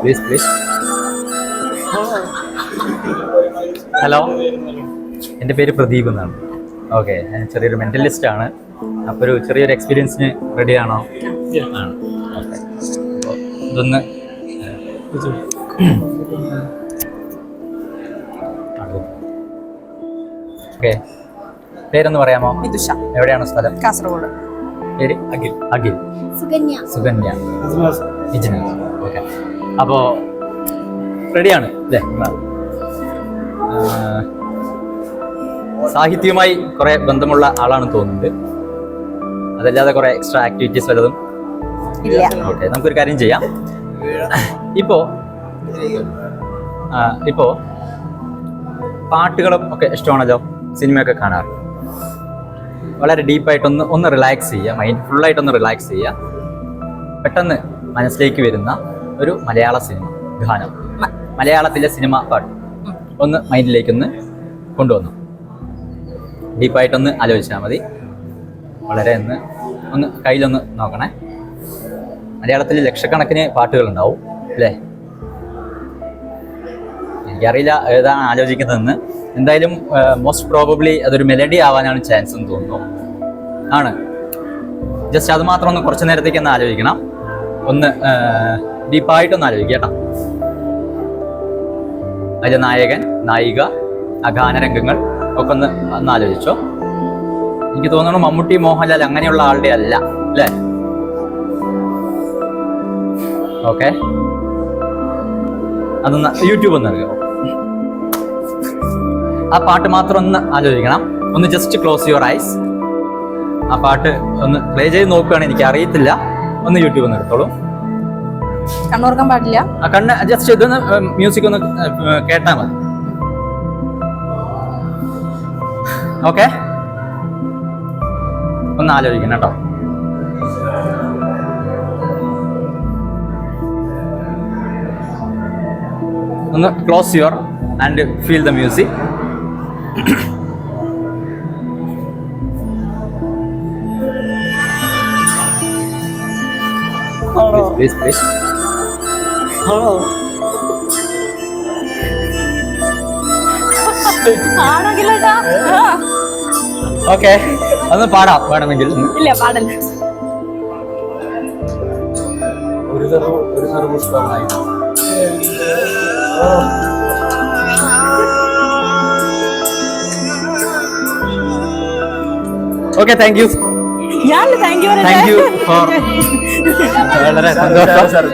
Please. Hello, എൻ്റെ പേര് പ്രദീപ് എന്നാണ്. ഓക്കെ, ഞാൻ ചെറിയൊരു മെൻ്റലിസ്റ്റ് ആണ്. അപ്പോൾ ഒരു ചെറിയൊരു എക്സ്പീരിയൻസിന് റെഡിയാണോ? ആണ്. ഓക്കെ, അപ്പോൾ ഇതൊന്ന് ഓക്കെ. പേരൊന്ന് പറയാമോ? മിതുഷ. എവിടെയാണ് സ്ഥലം? കാസർഗോഡ്. പേര്? അഖിൽ. സുകന്യ. ഇജ്നസ്. ഓക്കെ, അപ്പോൾ റെഡിയാണ് അല്ലേ? സാഹിത്യവുമായി കുറെ ബന്ധമുള്ള ആളാണ് തോന്നുന്നത്. അതല്ലാതെ കുറെ എക്സ്ട്രാ ആക്ടിവിറ്റീസ് വല്ലതും? ഓക്കെ, നമുക്കൊരു കാര്യം ചെയ്യാം. ഇപ്പോ പാട്ടുകളും ഒക്കെ ഇഷ്ടമാണല്ലോ, സിനിമയൊക്കെ കാണാറുണ്ട്. വളരെ ഡീപ്പായിട്ടൊന്ന് റിലാക്സ് ചെയ്യുക, മൈൻഡ് ഫുള്ളായിട്ടൊന്ന് റിലാക്സ് ചെയ്യുക. പെട്ടെന്ന് മനസ്സിലേക്ക് വരുന്ന ഒരു മലയാള സിനിമ ഗാനം, മലയാളത്തിലെ സിനിമ പാട്ട് ഒന്ന് മൈൻഡിലേക്കൊന്ന് കൊണ്ടുവന്നു. ഡീപ്പായിട്ടൊന്ന് ആലോചിച്ചാൽ മതി. വളരെ ഒന്ന് കയ്യിലൊന്ന് നോക്കണേ. മലയാളത്തിൽ ലക്ഷക്കണക്കിന് പാട്ടുകളുണ്ടാവും അല്ലേ? എനിക്കറിയില്ല ഏതാണ് ആലോചിക്കുന്നതെന്ന്. എന്തായാലും മോസ്റ്റ് പ്രോബബ്ലി അതൊരു മെലഡി ആവാനാണ് ചാൻസ് എന്ന് തോന്നുന്നു. ആണ്. ജസ്റ്റ് അത് മാത്രം ഒന്ന് കുറച്ച് നേരത്തേക്ക് ഒന്ന് ആലോചിക്കണം. ഒന്ന് ഡീപ്പായിട്ടൊന്ന് ആലോചിക്കുക കേട്ടോ. അതിലെ നായകൻ, നായിക, ആ ഗാനരംഗങ്ങൾ ഒക്കെ ഒന്ന് ആലോചിച്ചോ. എനിക്ക് തോന്നുന്നു മമ്മൂട്ടി, മോഹൻലാൽ അങ്ങനെയുള്ള ആളുടെ അല്ല അല്ലേ? ഓക്കെ, അതൊന്ന് യൂട്യൂബ് ഒന്ന് അറിയാമോ? ആ പാട്ട് മാത്രം ഒന്ന് ആലോചിക്കണം. ഒന്ന് ജസ്റ്റ് ക്ലോസ് യുവർ ഐസ്. ആ പാട്ട് ഒന്ന് പ്ലേ ചെയ്ത് നോക്കുകയാണ്. എനിക്ക് അറിയത്തില്ല, ഒന്ന് യൂട്യൂബ് ഒന്ന് എടുത്തോളൂ. കണ്ണോർക്കാൻ പാടില്ല. ആ കണ്ണ് ജസ്റ്റ് ഇതൊന്ന് മ്യൂസിക് ഒന്ന് കേട്ടാൽ മതി. ഓക്കെ, ഒന്ന് ആലോചിക്കണം കേട്ടോ. ഒന്ന് close your and feel the music. Please. Okay, അതൊന്ന് പാടാം വേണമെങ്കിൽ. ഇല്ല, പാടല്ല. ഒരു സർവപുഷ്പമായി. Okay, thank you. Thank you for വളരെ സന്തോഷം.